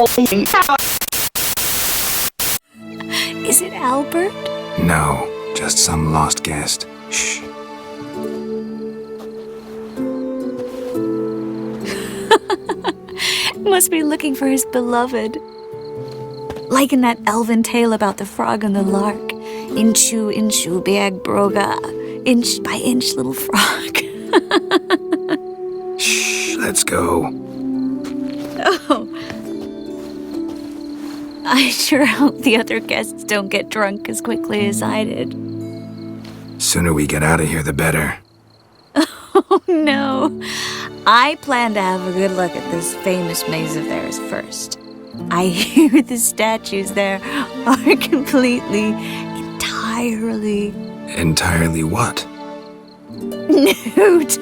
Is it Albert? No, just some lost guest. Shh. Must be looking for his beloved. Like in that elven tale about the frog and the lark. Inchu, inchu, biag broga. Inch by inch, little frog. Shh, let's go. Oh. I sure hope the other guests don't get drunk as quickly as I did. Sooner we get out of here, the better. Oh, no. I plan to have a good look at this famous maze of theirs first. I hear the statues there are completely, entirely... Entirely what? Nude.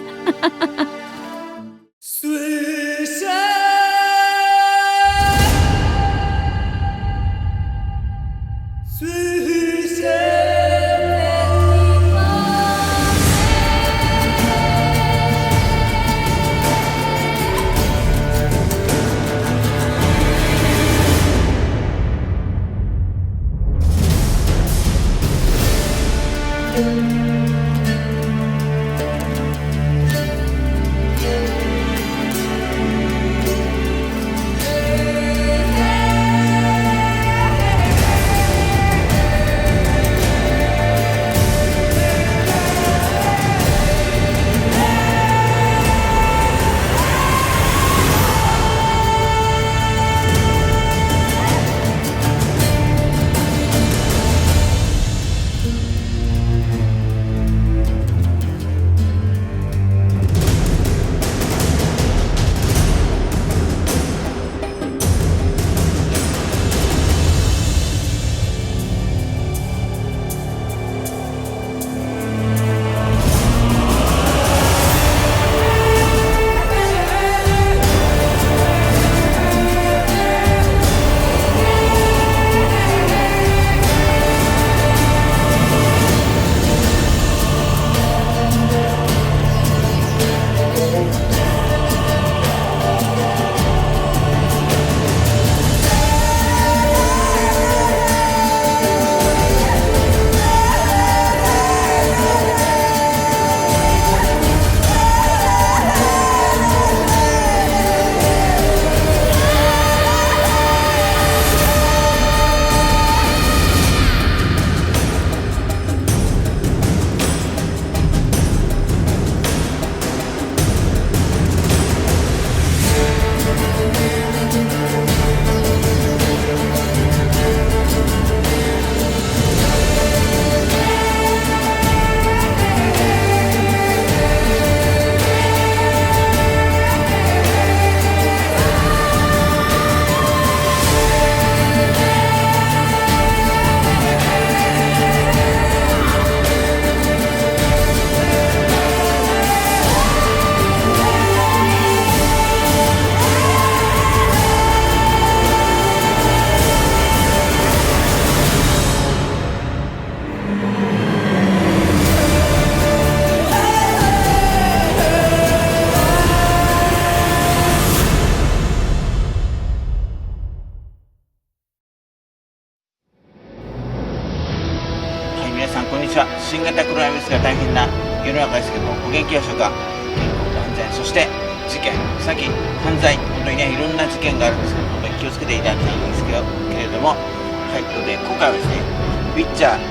新型コロナウイルスが大変な世の中ですけども、お元気でしょうか。健康と安全、そして事件、詐欺、犯罪、本当にね、いろんな事件があるんですけど、本当に気をつけていただきたいんですけれども、はい、ということで今回はですね、ウィッチャー、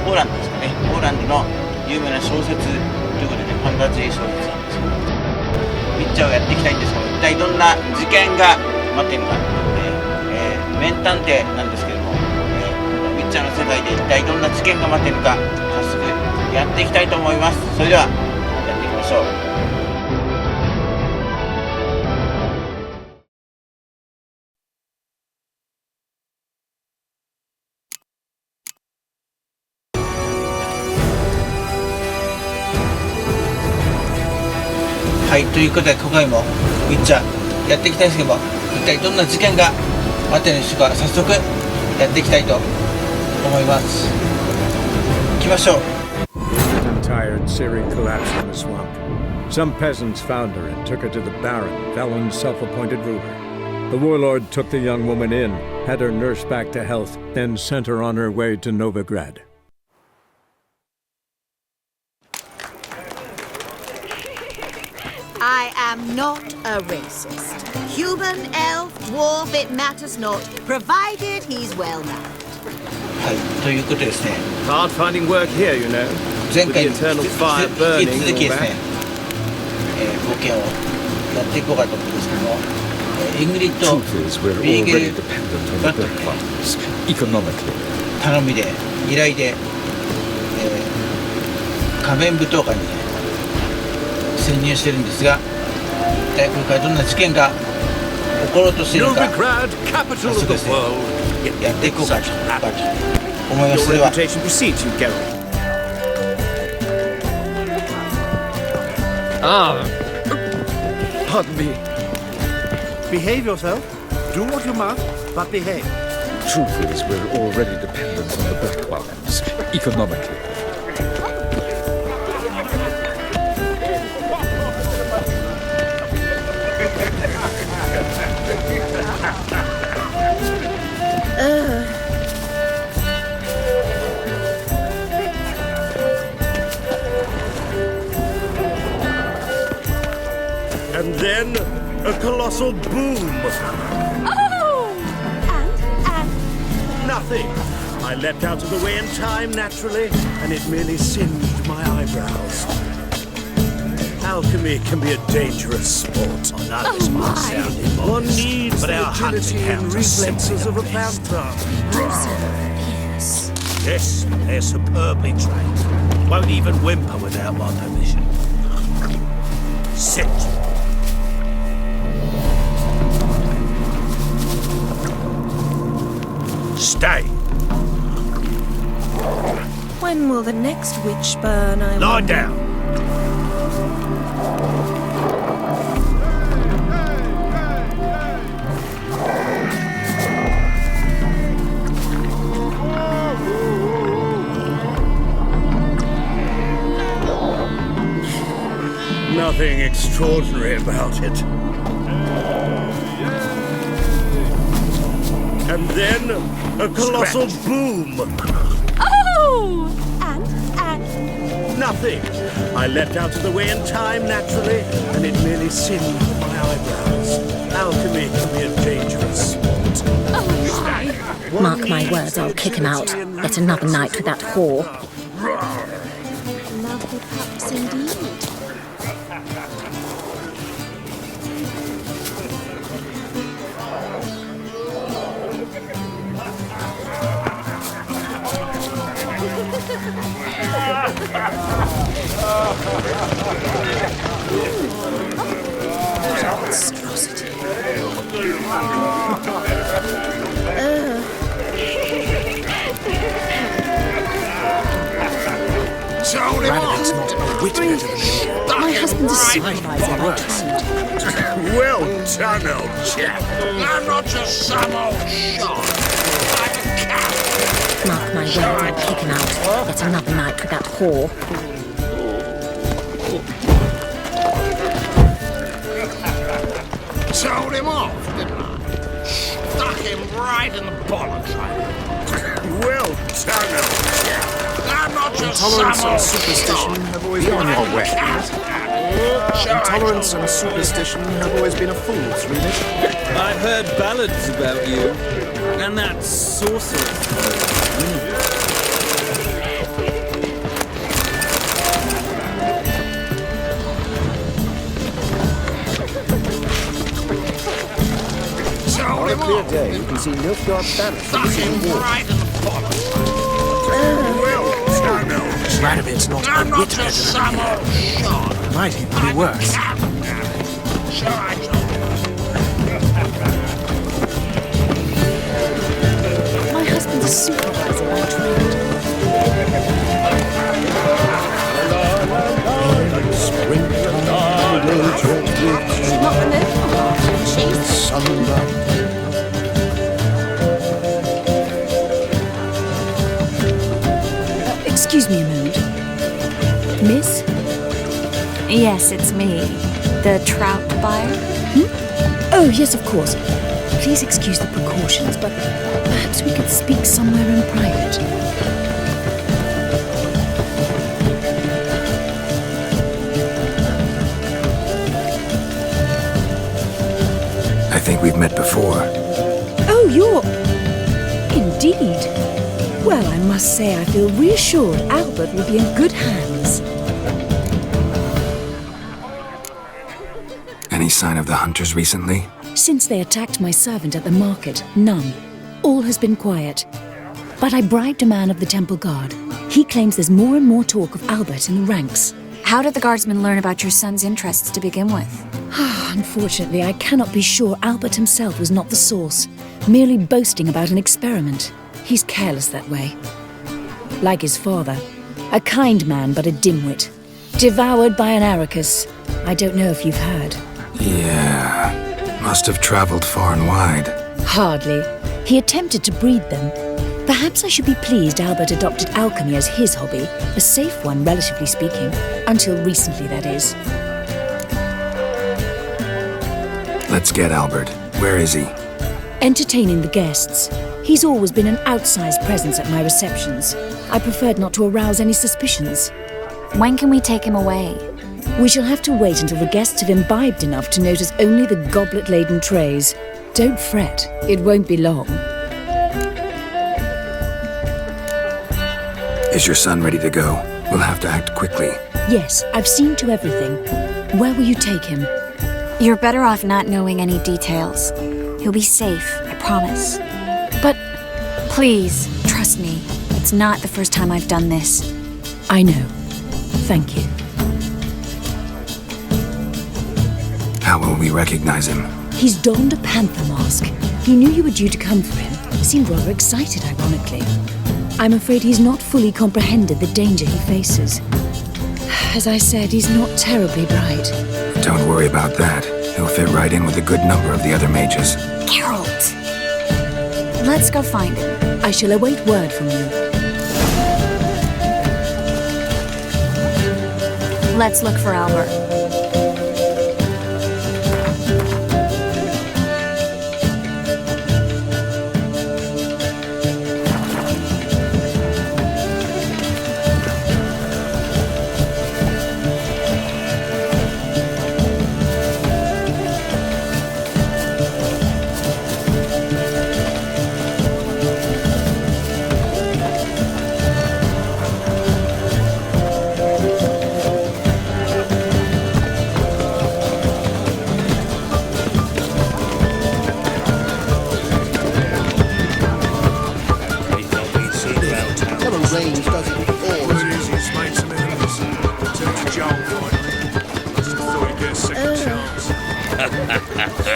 ポーランドですかね、ポーランドの有名な小説ということで、ファンタジー小説なんですけど、ウィッチャーをやっていきたいんですけど、一体どんな事件が待っているのかということで、麺探偵なんですけども、ウィッチャーの世界で一体どんな事件が待っているのか、早速やっていきたいと思います。それではやっていきましょう。はい、ということで今回もウィッチャーやっていきたいですけども、一体どんな事件が待っているんでしょうか。早速やっていきたいと思います。行きましょう。 Tired, Siri collapsed in the swamp. Some peasants found her and took her to the Baron, Felon's self-appointed ruler. The warlord took the young woman in, had her nursed back to health, then sent her on her way to Novigrad. I am not a racist. Human, elf, dwarf, it matters not, provided he's well mannered. はい、ということでですね、 Hard finding work here, you know. 前回に With the eternal fire 引 burning き続き and で all すね that.、冒険をやっていこうかと思うんですけども、イングリッド・ Truth is, we're ビーゲ already ル dependent on バ the ットに bird farms, economically. 頼みで、依頼で、仮面舞踏会にね、潜入してるんですが、一体これからどんな事件が起ころうとしているのか、 Novigrad, 早 capital 速 of で the すね、 world. やっていこうかと思います。 Your それは reputation precedes you, Geralt. Ah, pardon me. Behave yourself. Do what you must, but behave. Truth is, we're already dependent on the bird farms, economically. And then a colossal boom. Oh! And Nothing. I leapt out of the way in time naturally, and it merely singed my eyebrows. Alchemy can be a dangerous sport. Oh, my. One needs But the our hunting agility and hounds are simply reflexes the of a best. panther. yes. Yes, they're superbly trained. Won't even whimper without my permission. Sit. Stay. When will the next witch burn? Lie down. Nothing extraordinary about it. And then a colossal boom. Oh! And Nothing. I leapt out of the way in time naturally, and it merely singed my eyebrows. Alchemy can be a dangerous sport. oh my. Mark my words, I'll kick him out. Yet another night with that whore. Lovely pups indeed. Radovic's not a whit better than me. My husband's a supervisor. Well done, old chap. I'm not just some old shot. I'm a cat. Mark my words, I'll kick him out. Yet another night with that whore. Told him off, didn't I? Stuck him right in the bollocks. Well done, old chap. I'm not just Intolerance some and old superstition shot. have always been I'm a a wet. cat. Intolerance and superstition have always been a fool's remit. I've heard ballads about you, and that sorceress. Told On a him clear off. day, you can see Nilfgaard banished from Stuck the him city wall. right in the bollocks. Well done, old chap. Radovic's not I'm a not whit better just than some me. old shot. Might even be worse. Sure I told My husband's a supervisor by trade. Not the moon. She's Excuse me a moment. Miss? Yes, it's me. The trout buyer? Oh, yes, of course. Please excuse the precautions, but perhaps we could speak somewhere in private. I think we've met before. Oh, you're... Indeed. Well, I must say I feel reassured Albert will be in good hands. Any sign of the hunters recently? Since they attacked my servant at the market, none. All has been quiet. But I bribed a man of the temple guard. He claims there's more and more talk of Albert in the ranks. How did the guardsmen learn about your son's interests to begin with? Unfortunately, I cannot be sure Albert himself was not the source, merely boasting about an experiment. He's careless that way. Like his father, a kind man but a dimwit. Devoured by an Arrakis. I don't know if you've heard. Yeah, must have traveled far and wide. Hardly. He attempted to breed them. Perhaps I should be pleased Albert adopted alchemy as his hobby, a safe one, relatively speaking. Until recently, that is. Let's get Albert. Where is he? Entertaining the guests. He's always been an outsized presence at my receptions. I preferred not to arouse any suspicions. When can we take him away? We shall have to wait until the guests have imbibed enough to notice only the goblet-laden trays. Don't fret, it won't be long. Is your son ready to go? We'll have to act quickly. Yes, I've seen to everything. Where will you take him? You're better off not knowing any details. He'll be safe, I promise. But please, trust me. It's not the first time I've done this. I know. Thank you. How will we recognize him? He's donned a panther mask. He knew you were due to come for him. Seemed rather excited, ironically. I'm afraid he's not fully comprehended the danger he faces. As I said, he's not terribly bright. Don't worry about that. He'll fit right in with a good number of the other mages. Geralt! Let's go find him. I shall await word from you. Let's look for Albert.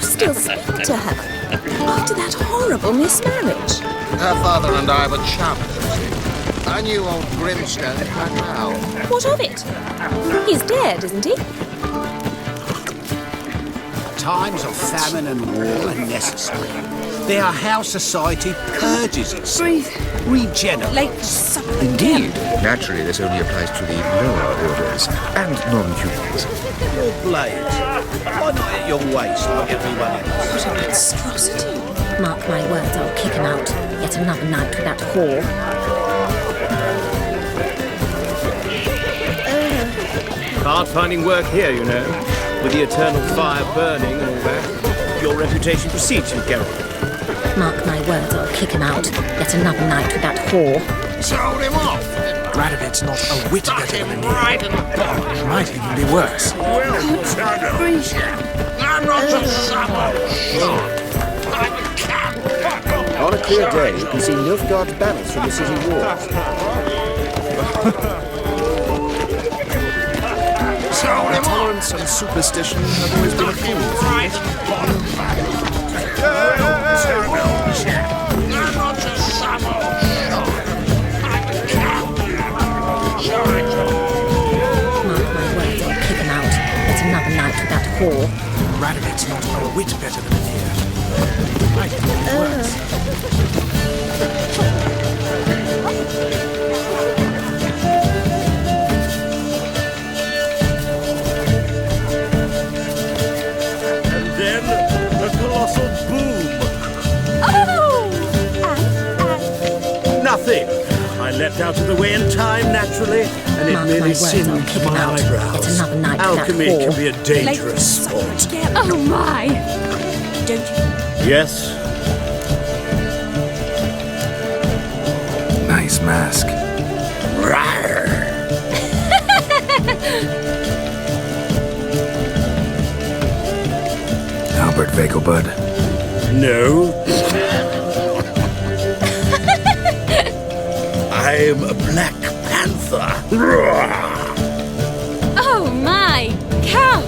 Still speak to her after that horrible mismarriage. Her father and I were chums. I knew old Grimstone quite well. What of it? He's dead, isn't he? Times of famine and war are necessary. They are how society purges itself, regenerates. Indeed. Naturally, this only applies to the lower orders and non-humans. Your blade, why not at your waist like everyone else? What a monstrosity. Mark my words, I'll kick him out. Yet another night with that whore. Hard finding work here, you know, with the eternal fire burning and all that. Your reputation precedes you, Geralt. Mark my words, I'll kick him out. Yet another night with that whore. Sold him off. Radovid's not a whit better than a right in the bottom. It might even be worse. I'm not a On a clear day, you can see Nilfgaard's banners from the city walls. Tolerance and superstition have always been a fool. Another night with that whore. Radovid's not a whit better than here. Might even be worse. And then a colossal boom nothing. I leapt out of the way in time, naturally, and it Mark my merely words, I'll singed kick him my out. eyebrows. It's another night for that Alchemy whore. can be a dangerous sport. Oh my! Don't you? Yes? Nice mask. Rawr. Albert Vegelbud. No. I'm a Black Panther. Oh my! Count!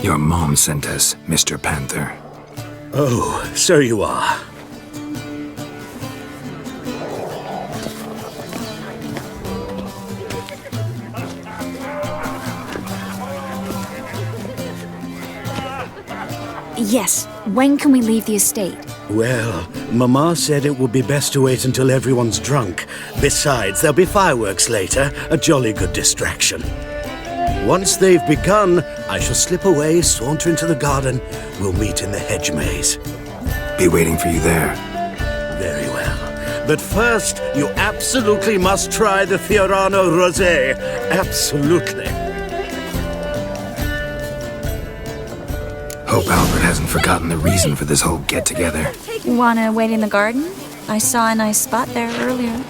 Your mom sent us, Mr. Panther. Oh, so you are. Yes, when can we leave the estate? Well, Mama said it would be best to wait until everyone's drunk. Besides, there'll be fireworks later, a jolly good distraction. Once they've begun, I shall slip away, saunter into the garden. We'll meet in the hedge maze. Be waiting for you there. Very well. But first, you absolutely must try the Fiorano Rosé. Absolutely. Hope Albert hasn't forgotten the reason for this whole get-together. Wanna wait in the garden? I saw a nice spot there earlier.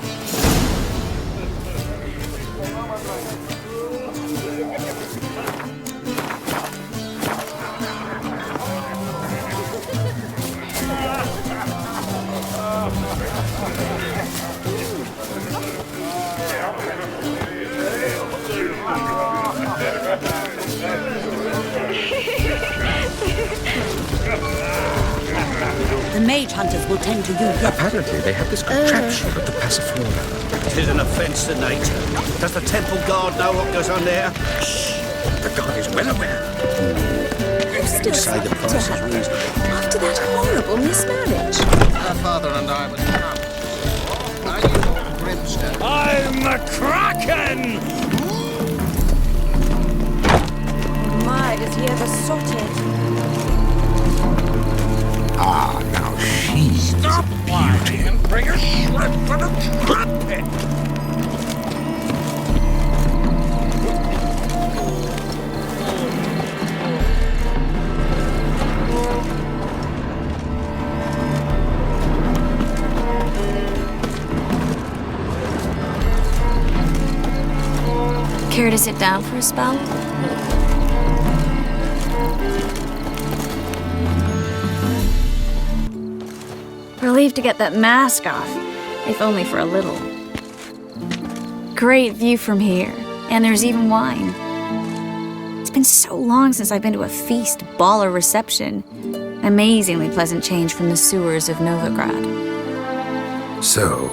The mage hunters will tend to you yet. Apparently, they have this contraption at the Passiflora. It is an offence to nature. Does the temple guard know what goes on there? The guard is well aware. Still Say the price is reasonable. after that horrible mismarriage. Her father and I were chums. Are you Lord Grimstone? I'm a Kraken! My, does he ever sorted? Ah, now she's Stop whining and bring a shrimp for the trumpet! Care to sit down for a spell? Relieved to get that mask off, if only for a little. Great view from here, and there's even wine. It's been so long since I've been to a feast, ball, or reception. Amazingly pleasant change from the sewers of Novigrad. So,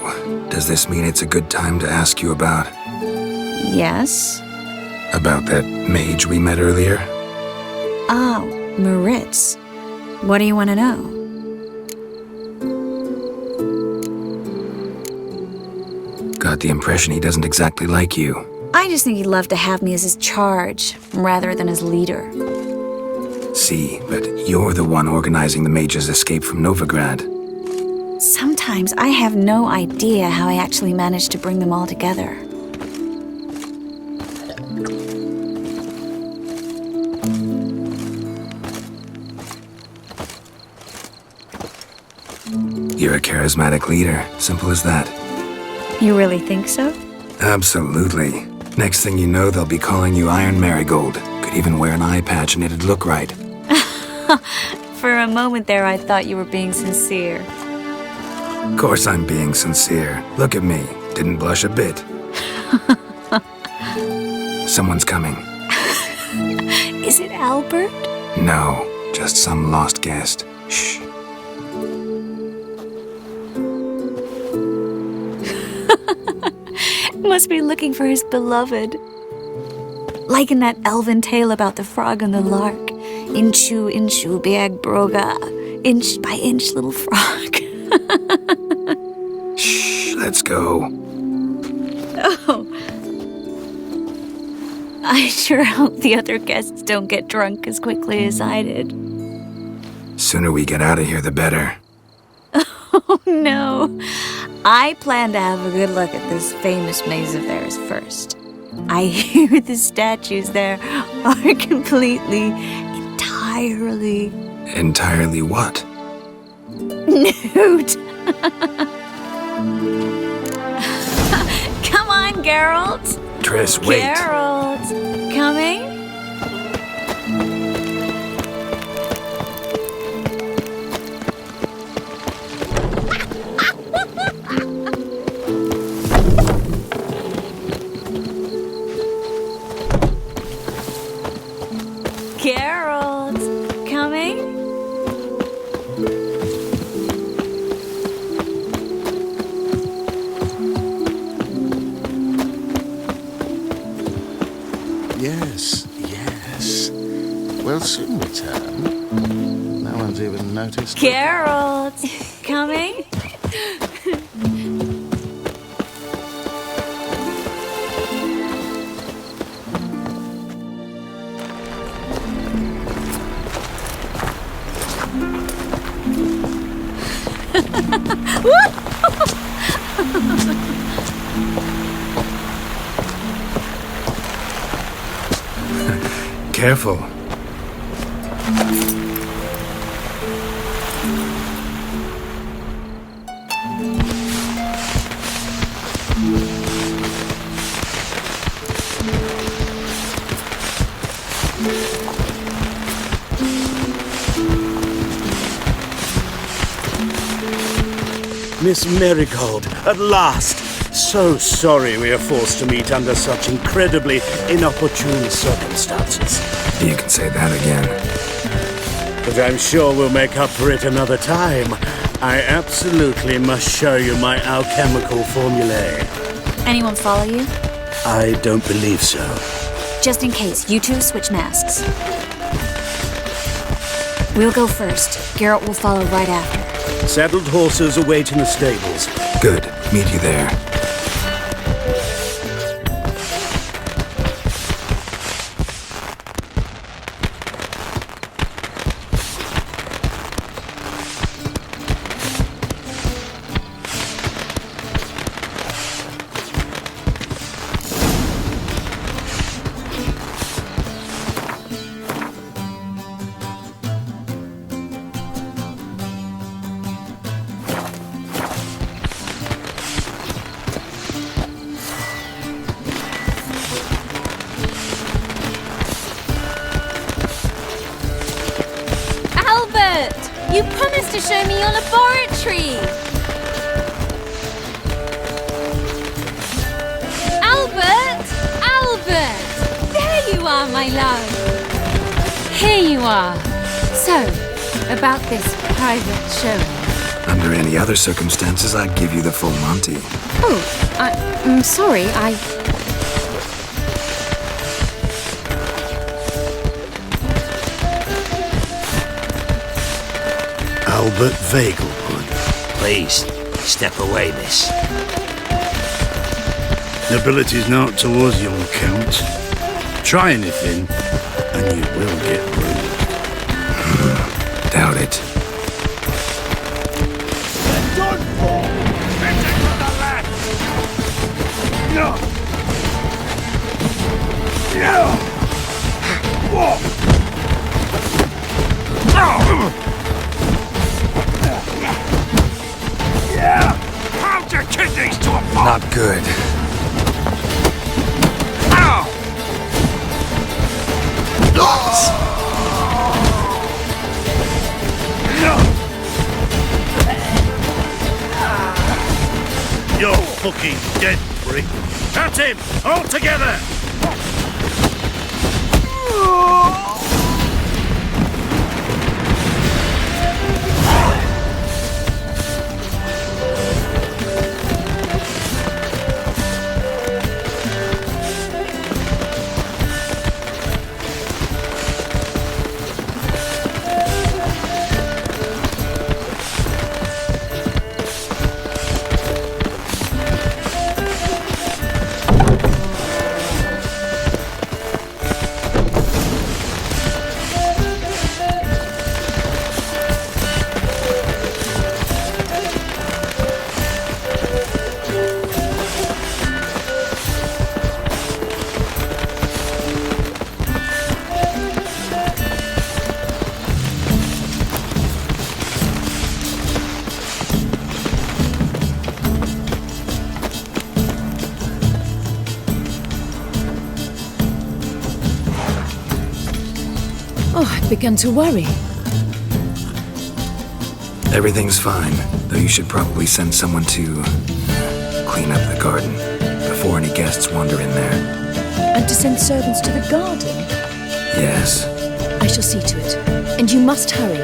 does this mean it's a good time to ask you about... Yes? about that mage we met earlier? Oh, Maritz. What do you want to know? Got the impression he doesn't exactly like you. I just think he'd love to have me as his charge, rather than his leader. See, but you're the one organizing the mage's escape from Novigrad. Sometimes I have no idea how I actually managed to bring them all together. You're a charismatic leader. Simple as that. You really think so? Absolutely. Next thing you know, they'll be calling you Iron Marigold. Could even wear an eye patch and it'd look right. For a moment there, I thought you were being sincere. Of course I'm being sincere. Look at me. Didn't blush a bit. Someone's coming. Is it Albert? No, just some lost guest. Shh. Must be looking for his beloved. Like in that elven tale about the frog and the lark. Inchu, inchu, biag broga. Inch by inch, little frog. Shh, let's go. Oh. I sure hope the other guests don't get drunk as quickly as I did. Sooner we get out of here, the better. Oh no. I plan to have a good look at this famous maze of theirs first. I hear the statues there are completely, entirely... Entirely what? Nude. Come on, Geralt. Triss, wait. Geralt, coming? Geralt, coming? Yes, yes. We'll soon return. No one's even noticed. Geralt, coming? Careful. Miss Marigold, at last! So sorry we are forced to meet under such incredibly inopportune circumstances. You can say that again. But I'm sure we'll make up for it another time. I absolutely must show you my alchemical formulae. Anyone follow you? I don't believe so. Just in case, you two switch masks. We'll go first. Geralt will follow right after. Saddled horses await in the stables. Good. Meet you there. You promised to show me your laboratory! Albert! Albert! There you are, my love! Here you are. So, about this private show. Under any other circumstances, I'd give you the full Monty. Oh, I'm sorry, Albert Vagelwood. Please, step away, miss. Nobility's not towards young Count. Try anything, and you will get bruised. Doubt it. Done for! Better to the left! No! No! Whoa! Yeah! Pound your kidneys to a pulp! Not good. Ow! You're fucking dead, prick. At him! All together! Oh, I'd begun to worry. Everything's fine, though you should probably send someone to clean up the garden before any guests wander in there. And to send servants to the garden? Yes. I shall see to it. And you must hurry.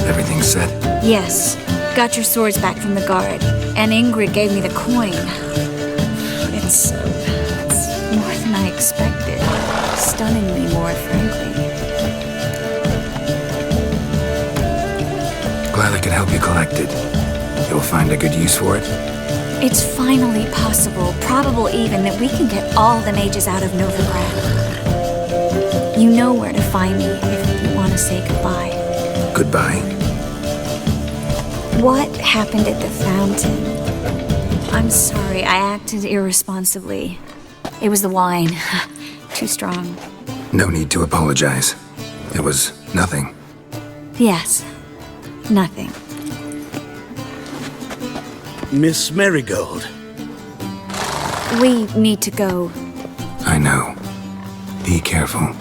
Everything's set? Yes. Got your swords back from the guard. And Ingrid gave me the coin. It's more than I expected. Stunningly more, frankly. Glad I could help you collect it. You'll find a good use for it? It's finally possible, probable even, that we can get all the mages out of Novigrad. You know where to find me if you want to say goodbye. Goodbye. What happened at the fountain? I'm sorry, I acted irresponsibly. It was the wine. Too strong. No need to apologize. It was nothing. Yes. Nothing. Miss Marigold. We need to go. I know. Be careful.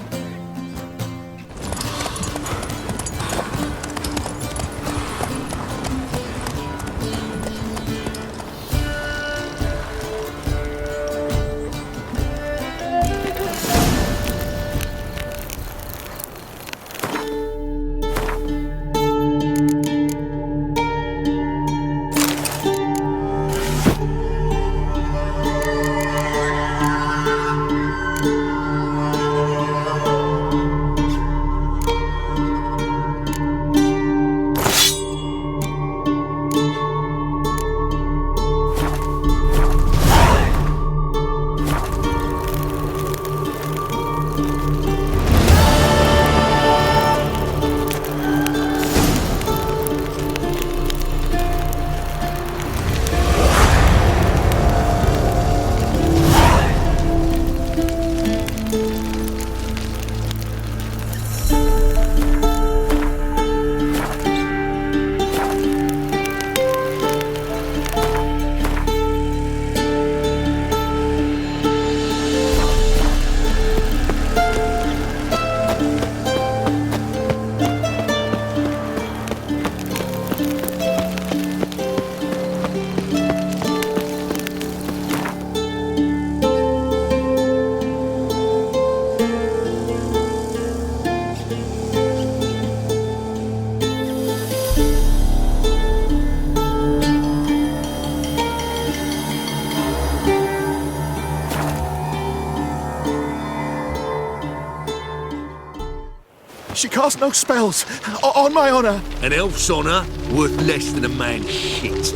She casts no spells. On my honor. An elf's honor worth less than a man's shit.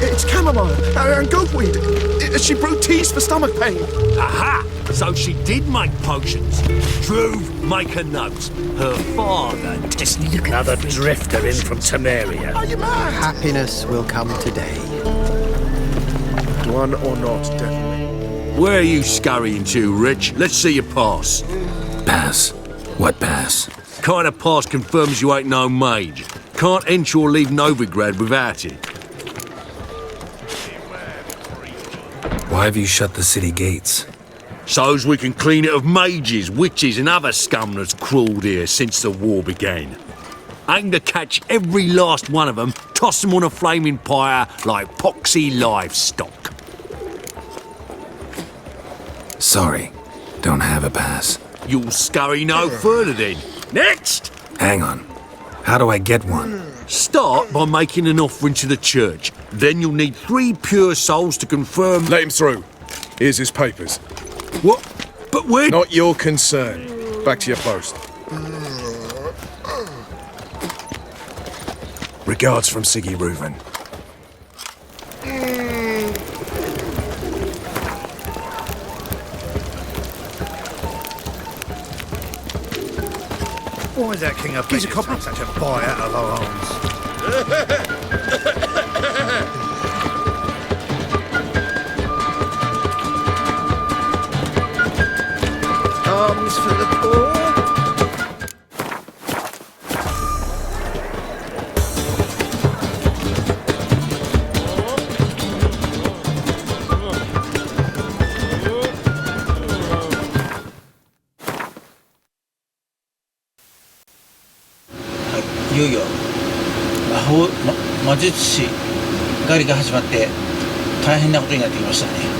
It's chamomile and goatweed. She brewed teas for stomach pain. Aha! So she did make potions. Drew, make a note. Her father... Just look at another drifter in from Temeria. Are you mad? Happiness will come today. One or not, definitely. Where are you scurrying to, Rich? Let's see your pass. Pass? What pass? Kind of pass confirms you ain't no mage. Can't enter or leave Novigrad without it. Why have you shut the city gates? So's we can clean it of mages, witches and other scum that's crawled here since the war began. Aim to catch every last one of them, toss them on a flaming pyre like poxy livestock. Sorry, don't have a pass. You'll scurry no further then. Next! Hang on. How do I get one? Start by making an offering to the church. Then you'll need 3 pure souls to confirm... Let him through. Here's his papers. What? But where... Not your concern. Back to your post. Regards from Siggy Reuven. Why is that king of He's a copper. such a boy out of our arms? Arms for the poor. よいよ魔術師狩りが始まって大変なことになってきましたね。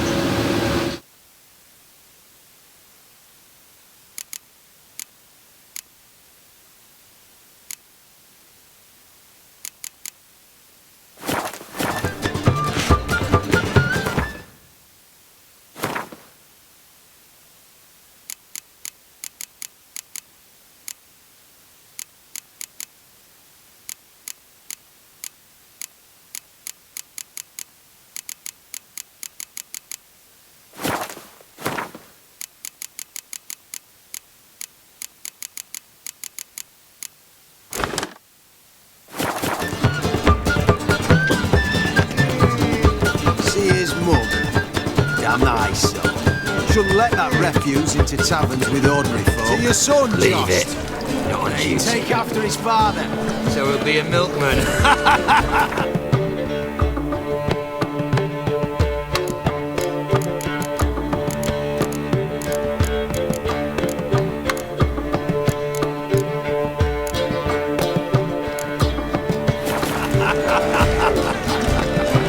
Shouldn't let that refuse into taverns with ordinary folk. To your son, Leave Jost. it. Not on duty. Take after his father. So he'll be a milkman.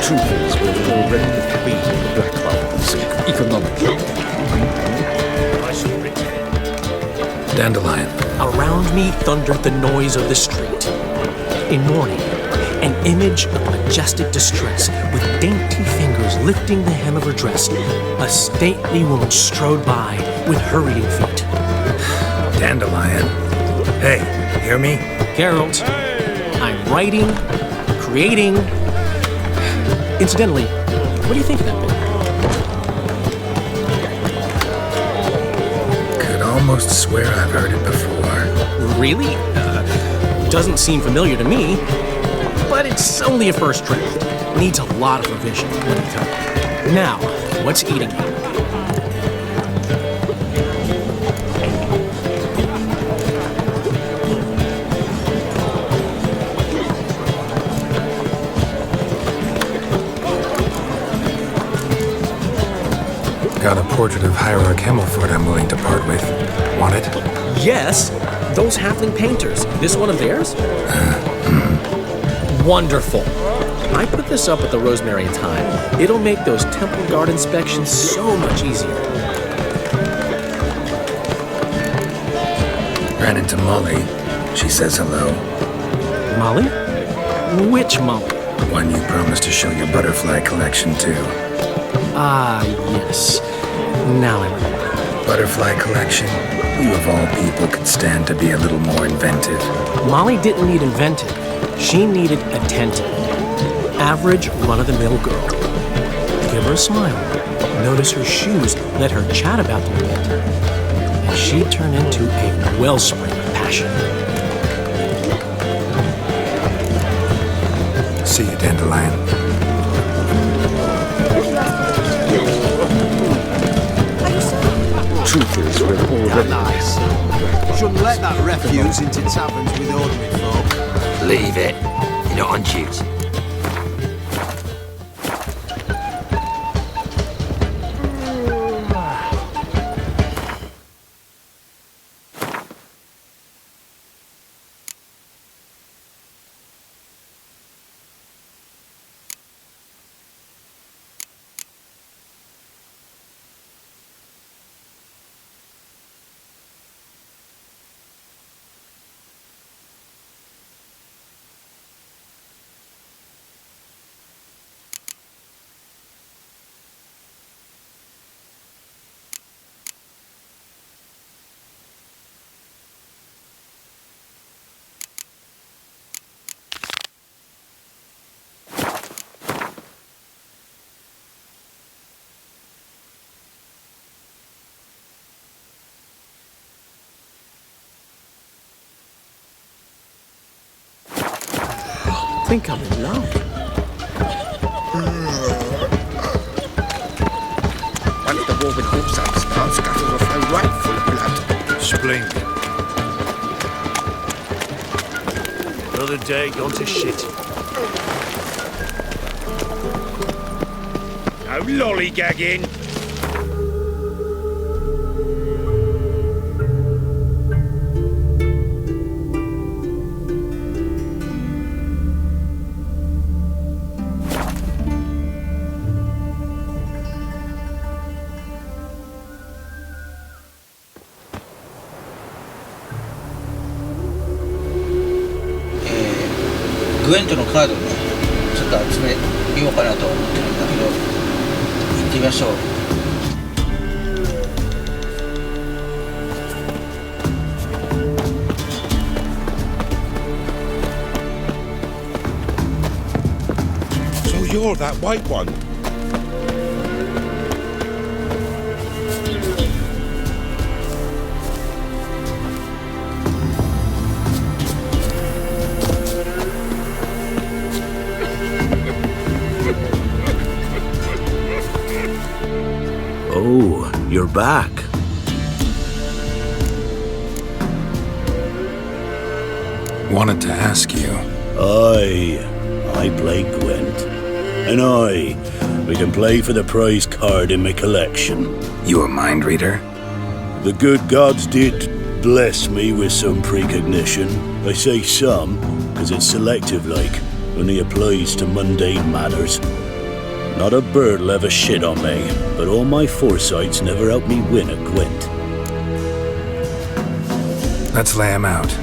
Truth is, we're already defeating the Black Bubbles. Economically. I shall return. Dandelion. Around me thundered the noise of the street. In mourning, an image of majestic distress, with dainty fingers lifting the hem of her dress, a stately woman strode by with hurrying feet. Dandelion. Hey, hear me? Geralt, I'm writing, creating. Incidentally, what do you think of that bit? Could almost swear I've heard it before. Really? Doesn't seem familiar to me, but it's only a first draft. Needs a lot of revision. Let me tell you. Now, what's eating you? Got a portrait of Hierarch Himmelford I'm willing to part with. Want it? Yes, those halfling painters. This one of theirs? Wonderful. I put this up at the Rosemary and Thyme. It'll make those temple guard inspections so much easier. Ran into Molly. She says hello. Molly? Which Molly? The one you promised to show your butterfly collection to. Ah, yes. Now I remember. Butterfly collection? You of all people could stand to be a little more inventive. Molly didn't need inventive. She needed attentive. Average, run-of-the-mill girl. Give her a smile. Notice her shoes. Let her chat about them a bit. And she'd turn into a wellspring of passion. See you, Dandelion. Truth is, we're already... Nice. Shouldn't let that refuse into taverns with ordinary folk. Leave it. You're not on duty. I think I'm in love. Once the war with Wolfside starts, gutters will flow right through blood. Splendid. Another day gone to shit. No lollygagging. グエントのカードをねちょっと集めようかなと思ってるんだけど、行ってみましょう。So you're that white one. Oh, you're back. Wanted to ask you. I play Gwent. And we can play for the prize card in my collection. You a mind reader? The good gods did bless me with some precognition. I say some, because it's selective like, only applies to mundane matters. Not a bird'll ever shit on me, but all my foresights never helped me win a Gwent. Let's lay him out.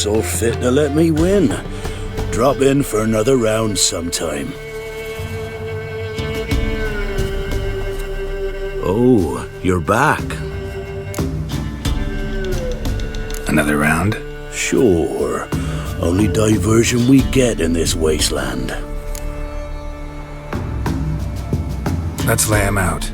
saw fit to let me win. Drop in for another round sometime. Oh, you're back. Another round? Sure. Only diversion we get in this wasteland. Let's lay him out.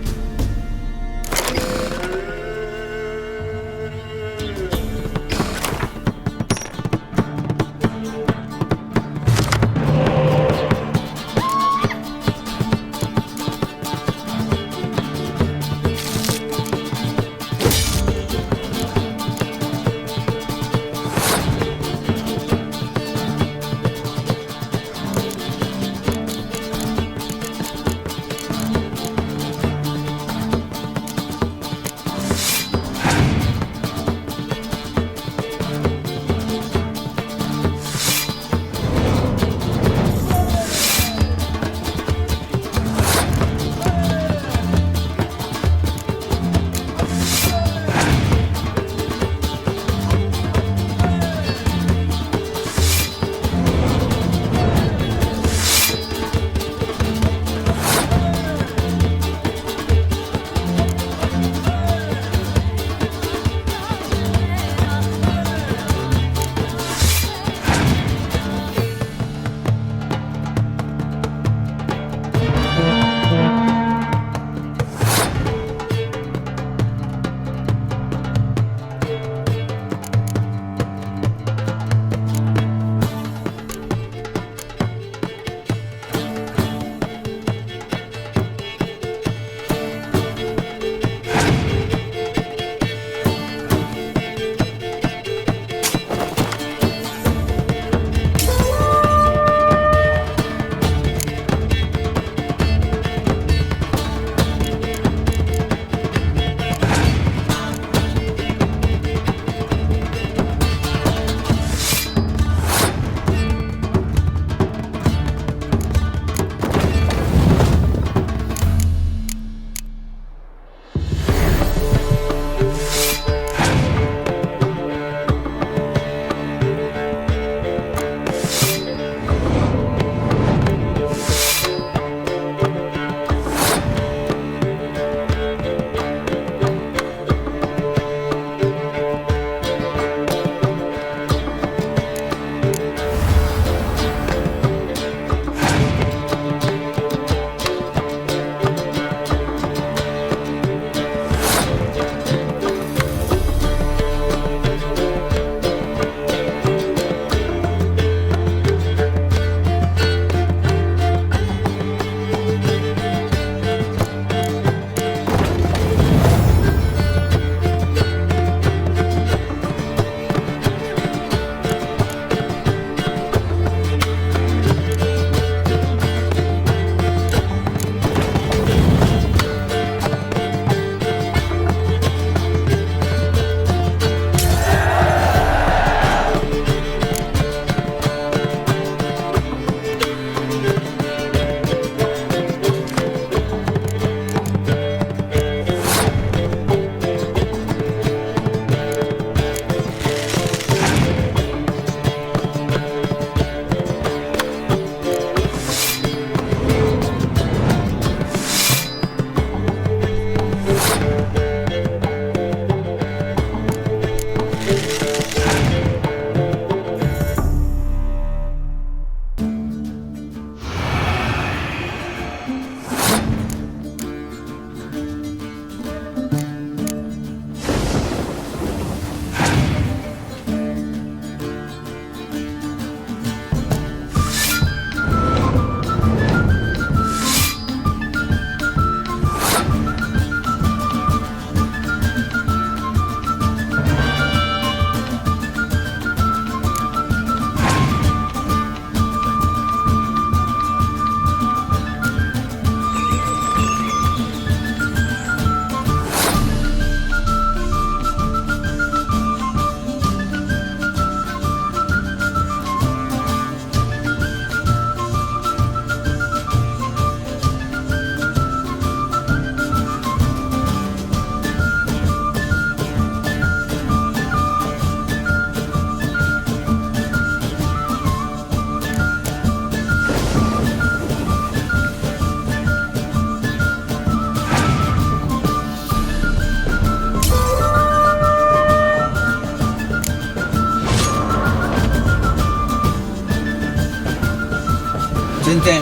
全然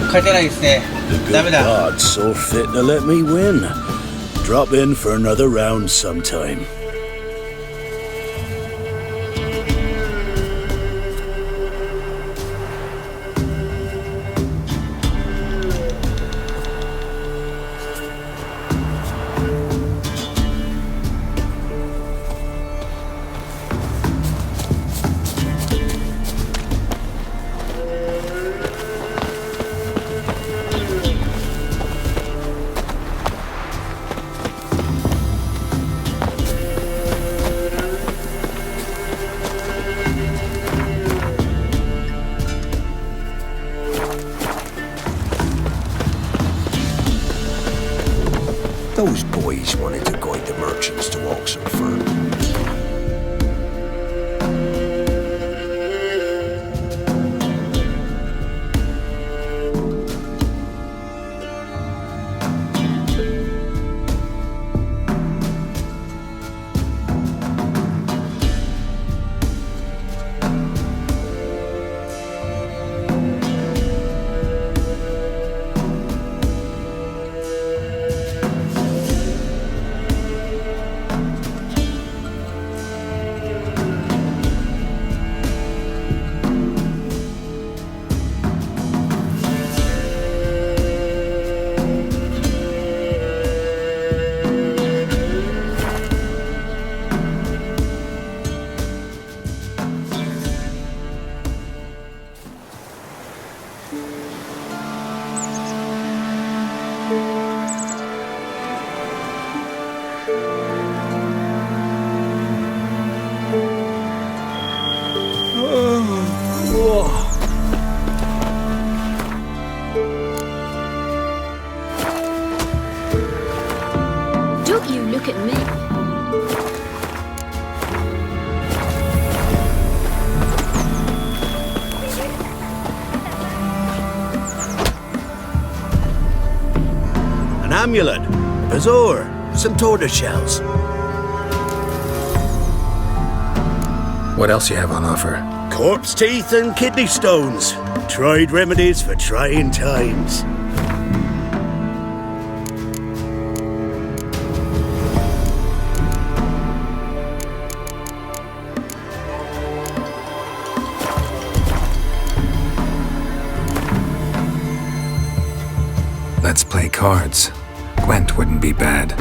勝てないですね。 The ダ good メだ。 God's so fit to let me win. Drop in for another round sometime. Those boys wanted to guide the merchants to Oxenford. Don't you look at me. An amulet, bazaar, some tortoiseshells. What else you have on offer? Corpse teeth and kidney stones. Tried remedies for trying times. Let's play cards. Gwent wouldn't be bad.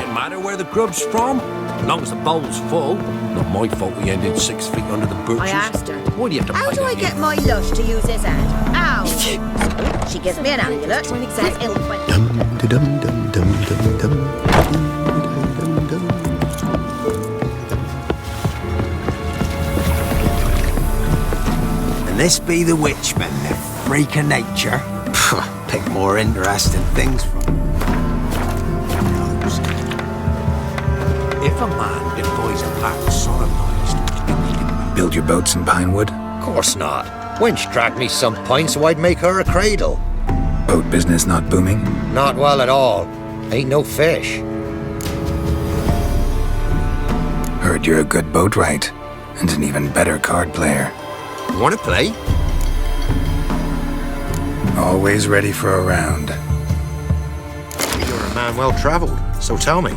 It matter where the grub's from? As long as the bowl's full. Not my fault we ended 6 feet under the birches. I asked her, Why do you have to how pay do I her? get my lush to use this ad? Ow! She gives me an amulet, says it'll... And this be the witchman, the freak of nature. Pick more interesting things from. If a man defies a pact solemnized, Build your boats in Pinewood? Course not. Wench dragged me some pine so I'd make her a cradle. Boat business not booming? Not well at all. Ain't no fish. Heard you're a good boatwright, and an even better card player. Wanna play? Always ready for a round. You're a man well traveled, so tell me.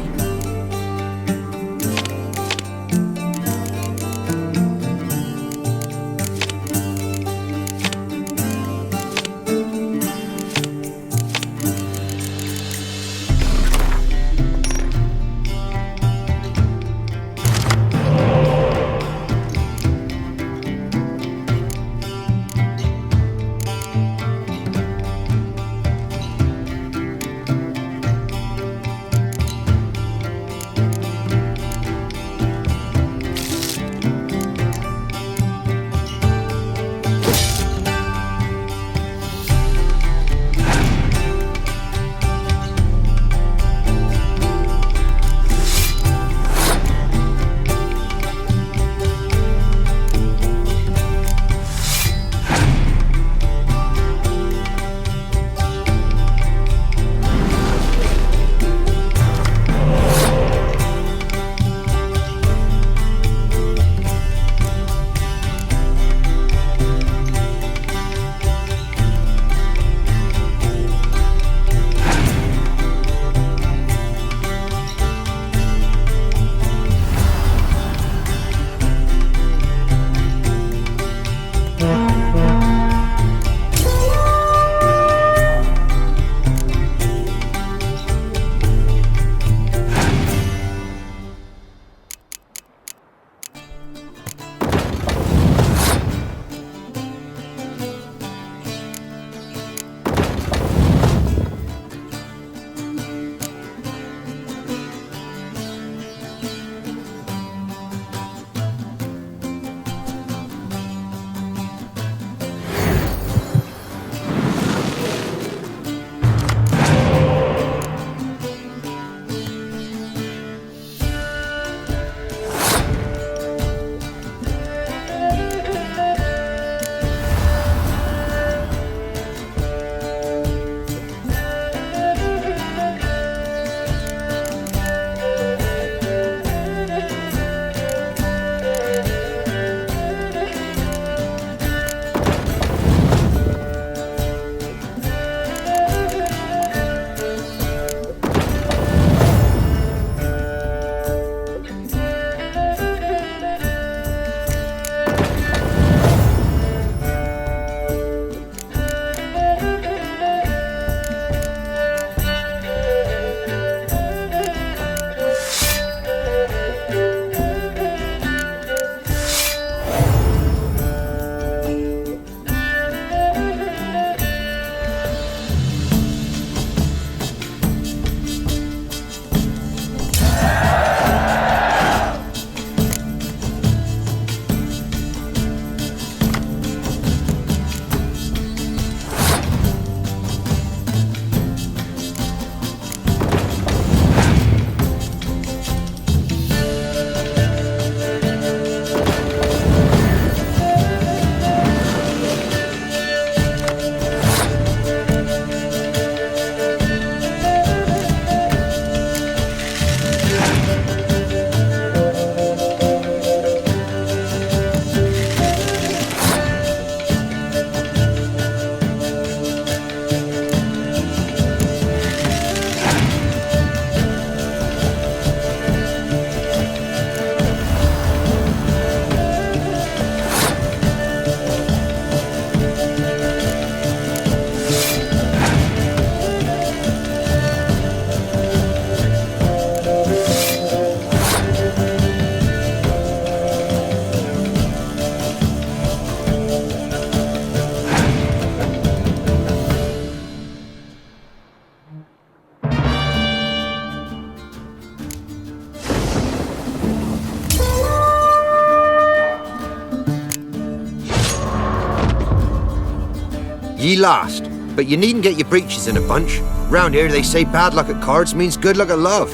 Ye lost, but you needn't get your breeches in a bunch. Round here they say bad luck at cards means good luck at love.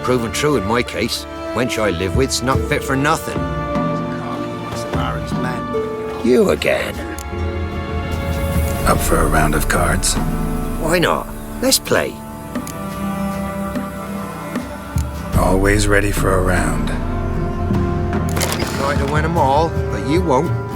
Proven true in my case. Wench I live with's not fit for nothing. You again. Up for a round of cards? Why not? Let's play. Always ready for a round. Try to win them all, but you won't.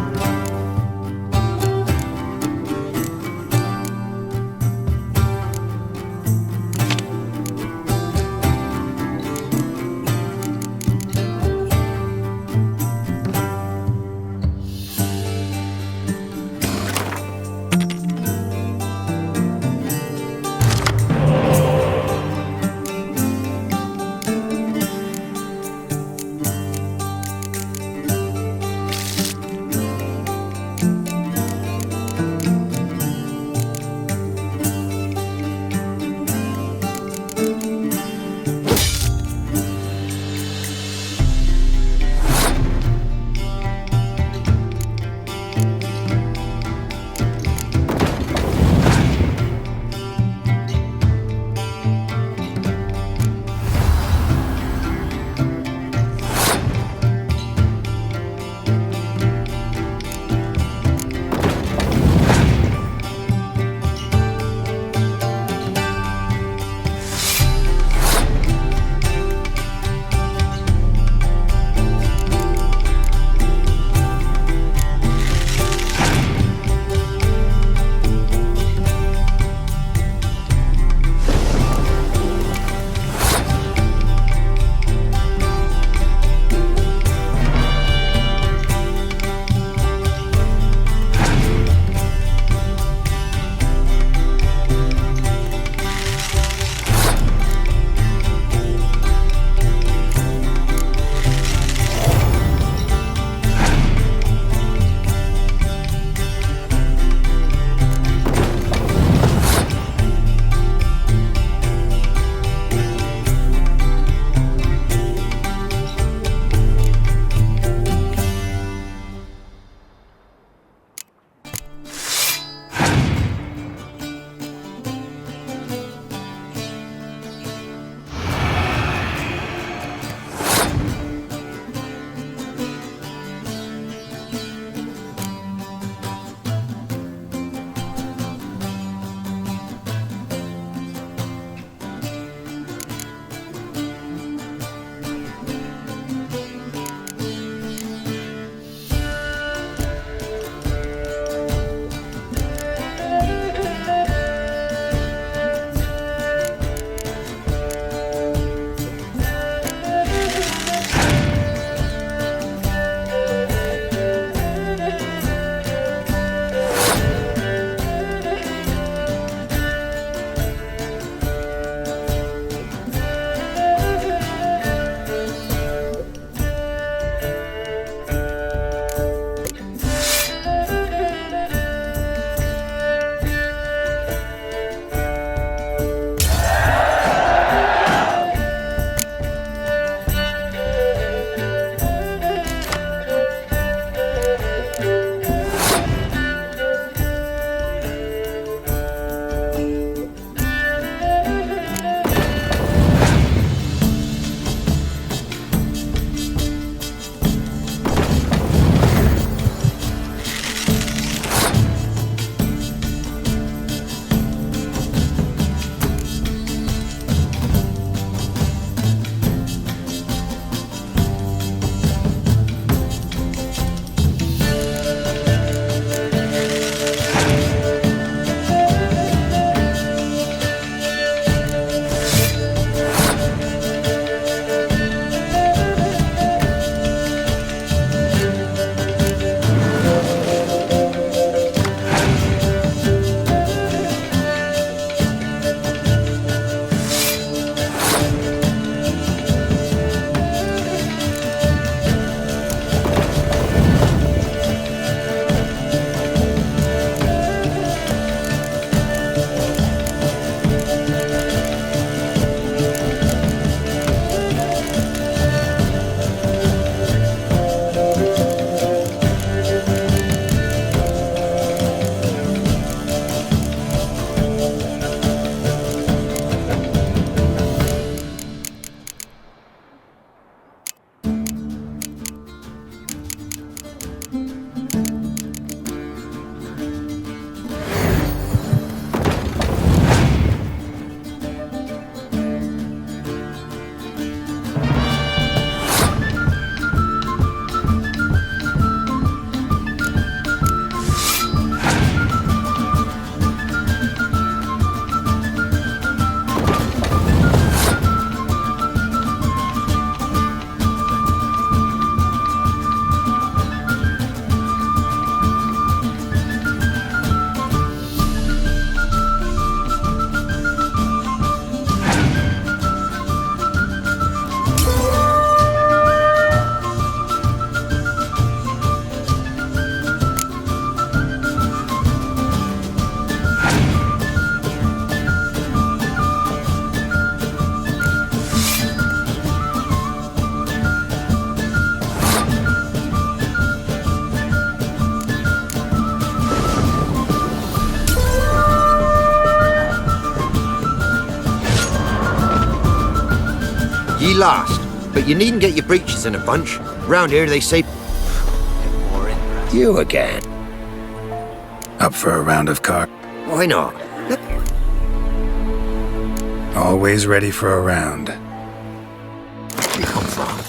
Ye lost, but you needn't get your breeches in a bunch. Round here they say... You again. Up for a round of cards? Why not? Always ready for a round. Where you come from?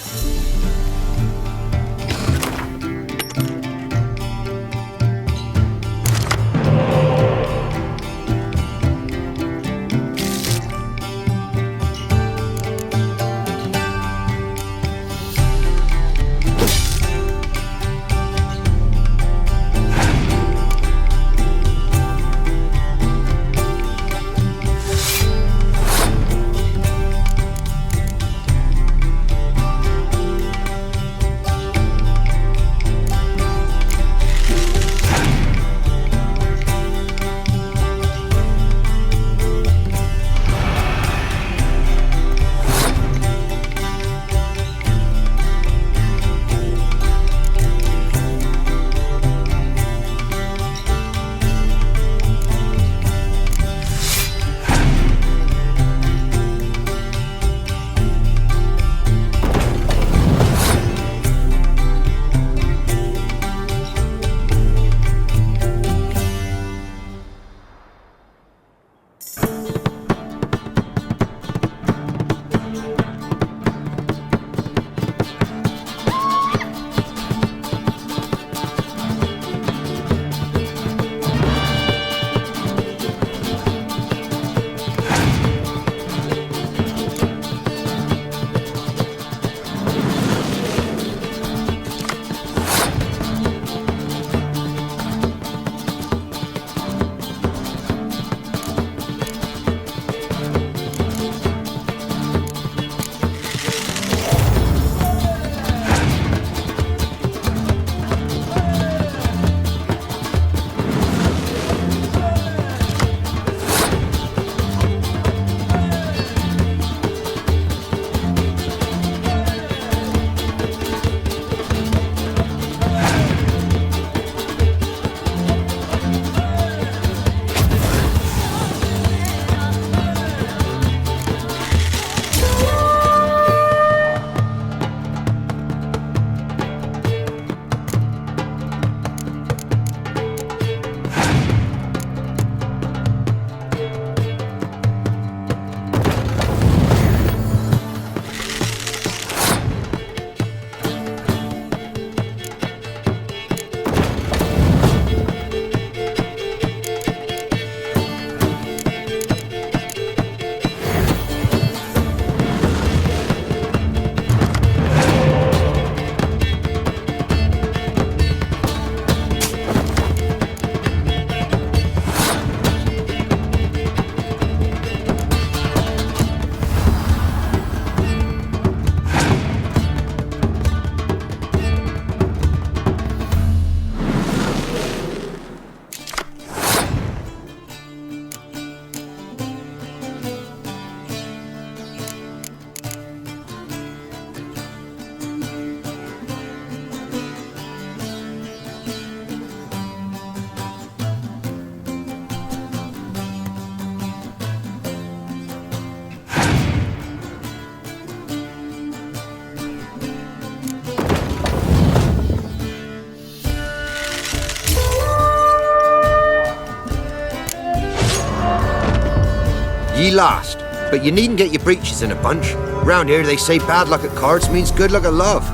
Ye lost, but you needn't get your breeches in a bunch. Round here they say bad luck at cards means good luck at love.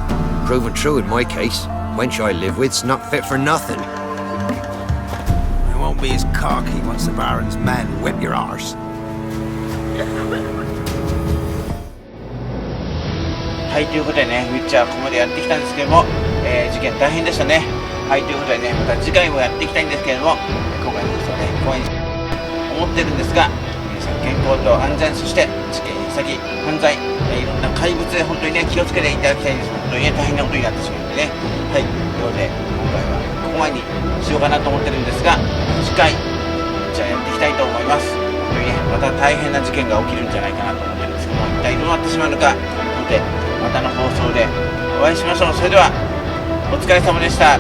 Proven true in my case. Wench I live with's not fit for nothing. I won't be as cocky once the Baron's men whip your arse. はい、ということでね、ウィッチャーここまでやってきたんですけども、事件大変でしたね。はい、ということでね、また次回もやっていきたいんですけれども、今回の放送はね、こういうふうに思ってるんですが、皆さん健康と安全、そして事件や詐欺、犯罪、いろんな怪物で本当にね、気をつけていただきたいんです。本当にね、大変なことになってしまうのでね。はい、ということで、今回はここまでにしようかなと思ってるんですが、次回、じゃあやっていきたいと思います。本当にね、また大変な事件が起きるんじゃないかなと思ってるんですけども、一体どうなってしまうのか、のでまたの放送でお会いしましょう。それではお疲れ様でした。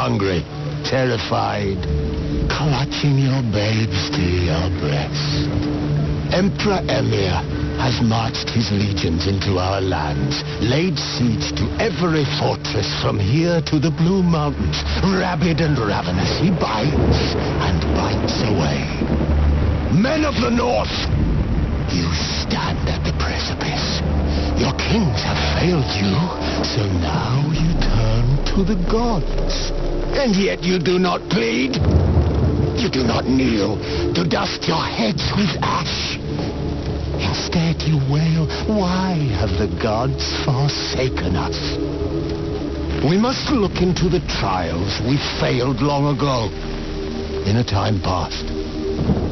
hungry, terrified, clutching your babes to your breasts. Emperor Emir has marched his legions into our lands, laid siege to every fortress from here to the Blue Mountains. Rabid and ravenous, he bites and bites away. Men of the North, you stand at the precipice. Your kings have failed you, so now you turn to the gods. And yet you do not plead. You do not kneel to dust your heads with ash. Instead you wail, why have the gods forsaken us? We must look into the trials we failed long ago. In a time past,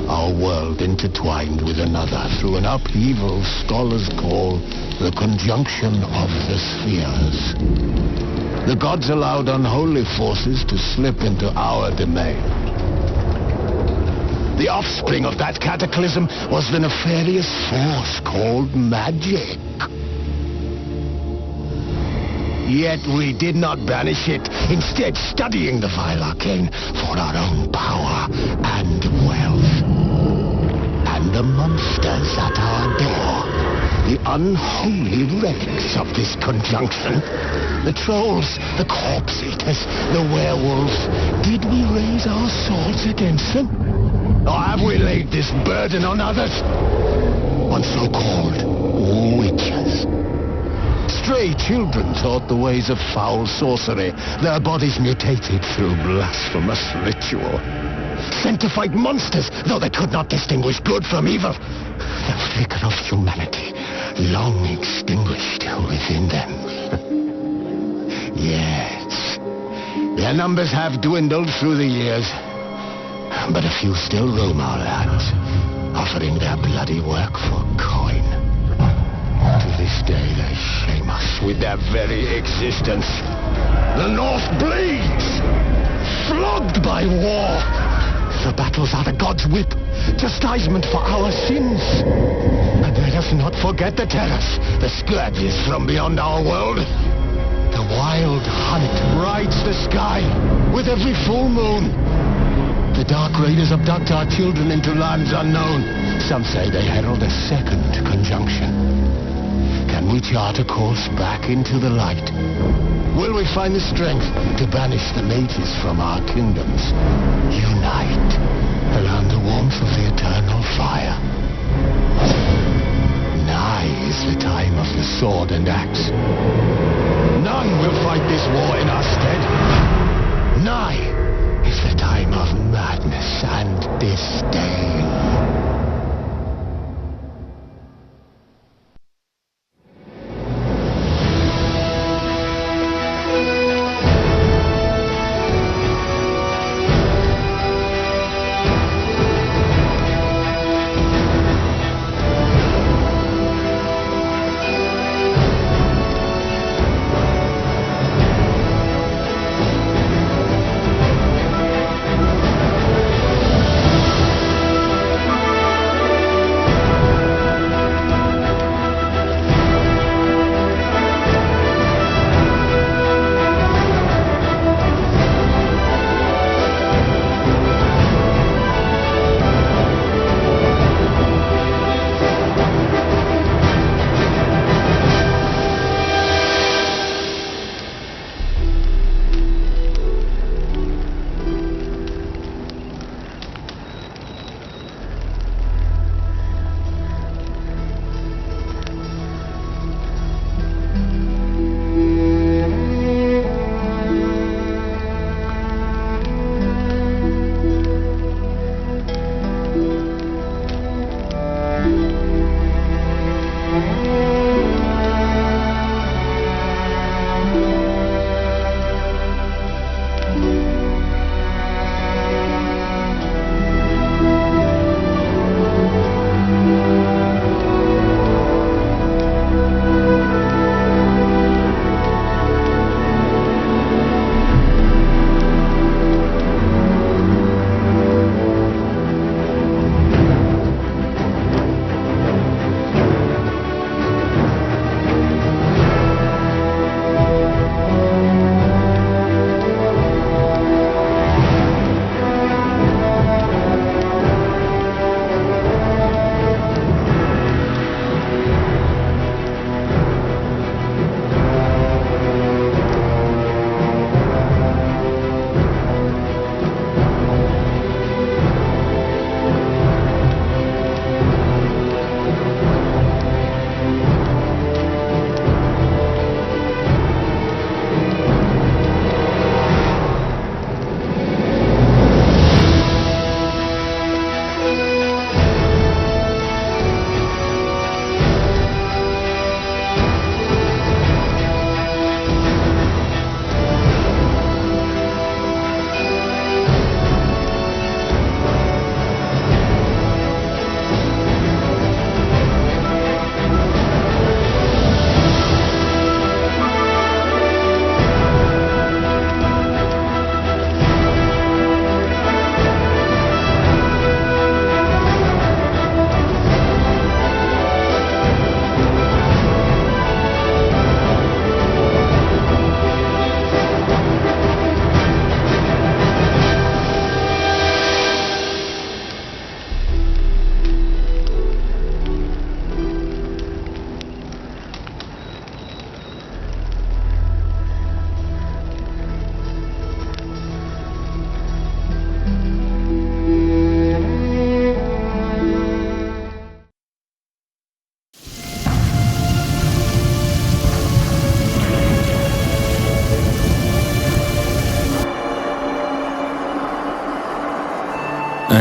our world intertwined with another through an upheaval scholars call the conjunction of the spheres. The gods allowed unholy forces to slip into our domain. The offspring of that cataclysm was the nefarious force called magic. Yet we did not banish it, instead studying the vile arcane for our own power and wealth. And the monsters at our door, the unholy relics of this conjunction, the trolls, the corpse eaters, the werewolves, did we raise our swords against them? Or have we laid this burden on others? On so-called witches. Stray children taught the ways of foul sorcery, their bodies mutated through blasphemous ritual. Sent to fight monsters, though they could not distinguish good from evil. The flicker of humanity, long extinguished within them. Yes, their numbers have dwindled through the years. But a few still roam our lands, offering their bloody work for coin. To this day they shame us with their very existence. The North bleeds, flogged by war. The battles are the gods' whip, chastisement for our sins. And let us not forget the terrors, the scourges from beyond our world. The wild hunt rides the sky with every full moon. The dark raiders abduct our children into lands unknown. Some say they herald a second conjunction. Can we chart a course back into the light? Will we find the strength to banish the mages from our kingdoms? Unite around the warmth of the eternal fire. Nigh is the time of the sword and axe. None will fight this war in our stead. Nigh is the time of madness and disdain.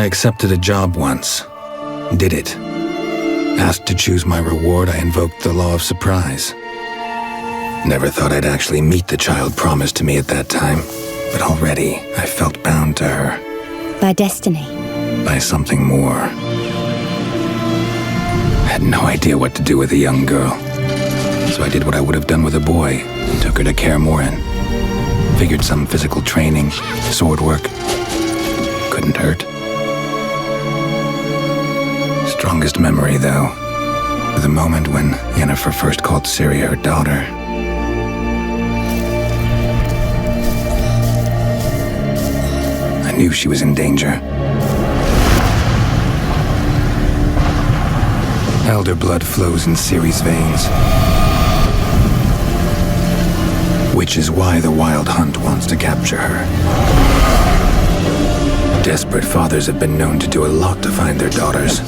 I accepted a job once. Did it. Asked to choose my reward, I invoked the law of surprise. Never thought I'd actually meet the child promised to me at that time, but already I felt bound to her. By destiny. By something more. I had no idea what to do with a young girl. So I did what I would have done with a boy and took her to Kaer Morhen. Figured some physical training, sword work, couldn't hurt. Strongest memory, though, the moment when Yennefer first called Ciri her daughter. I knew she was in danger. Elder blood flows in Ciri's veins. Which is why the Wild Hunt wants to capture her. Desperate fathers have been known to do a lot to find their daughters.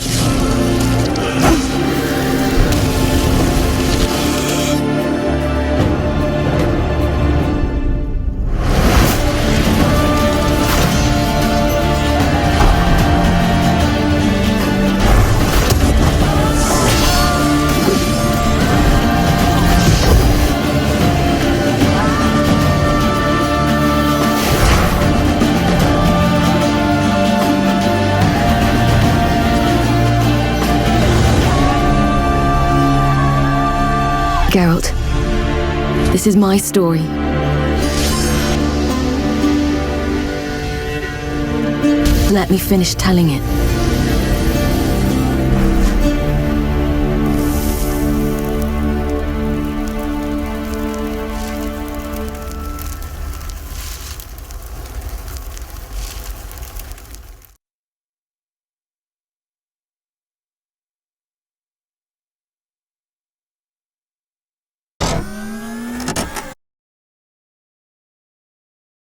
Geralt, this is my story. Let me finish telling it.